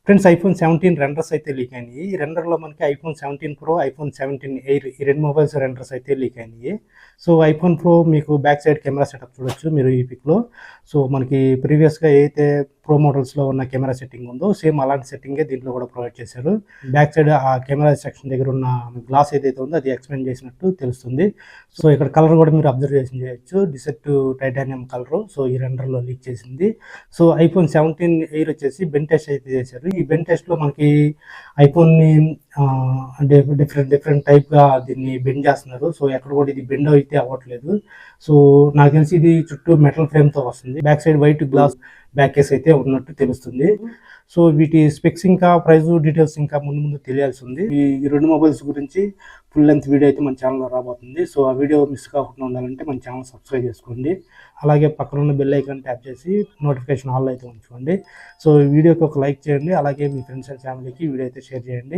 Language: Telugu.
ఫ్రెండ్స్ ఐఫోన్ 17 రెండర్స్ అయితే లీక్ అయినాయి. ఈ రెండర్‌లో మనకి ఐఫోన్ 17 ప్రో, ఐఫోన్ 17 ఎయిర్ ఈ 2 మొబైల్స్ రెండర్స్ అయితే లీక్ అయినాయి. సో, ఐఫోన్ ప్రో మీకు బ్యాక్ సైడ్ కెమెరా సెటప్ చూడొచ్చు మీరు ఈ పిక్‌లో. సో, మనకి ప్రీవియస్‌గా ఏదైతే ప్రో మోడల్స్‌లో ఉన్న కెమెరా సెట్టింగ్ ఉందో సేమ్ అలాంటి సెట్టింగే దీంట్లో కూడా ప్రొవైడ్ చేశారు. బ్యాక్ సైడ్ ఆ కెమెరా సెక్షన్ దగ్గర ఉన్న గ్లాస్ ఏదైతే ఉందో అది ఎక్స్‌పెండ్ చేసినట్టు తెలుస్తుంది. సో, ఇక్కడ కలర్ కూడా మీరు అబ్జర్వేషన్ చేయొచ్చు. DEECET titanium colour. సో, ఈ రెండర్‌లో లీక్ చేసింది. సో, ఐఫోన్ 17 ఎయిర్ వచ్చేసి బెన్ టెస్ట్ అయితే చేశారు. ఈ బెన్ టెస్ట్‌లో మనకి ఐఫోన్‌ని అంటే డిఫరెంట్ టైప్‌గా దీన్ని బెండ్ చేస్తున్నారు. సో, ఎక్కడ కూడా ఇది బెండ్ అయితే అవ్వట్లేదు. సో, నాకు తెలిసి ఇది చుట్టూ మెటల్ ఫ్రేమ్‌తో వస్తుంది. Back side white glass back case అయితే ఉన్నట్టు తెలుస్తుంది. సో, వీటి స్పెక్స్ ఇంకా ప్రైస్ డీటెయిల్స్ ఇంకా ముందు తెలియాల్సి ఉంది. ఈ 2 మొబైల్స్ గురించి ఫుల్ లెంత్ వీడియో అయితే మన ఛానల్‌లో రాబోతుంది. సో, ఆ వీడియో మిస్ కాకుండా ఉండాలంటే మన ఛానల్ సబ్స్క్రైబ్ చేసుకోండి. అలాగే పక్కన ఉన్న బెల్ ఐకాన్ ట్యాప్ చేసి నోటిఫికేషన్ ఆల్ అయితే ఉంచుకోండి. సో, ఈ వీడియోకి ఒక లైక్ చేయండి. అలాగే మీ ఫ్రెండ్స్ అండ్ ఫ్యామిలీకి వీడియో అయితే షేర్ చేయండి.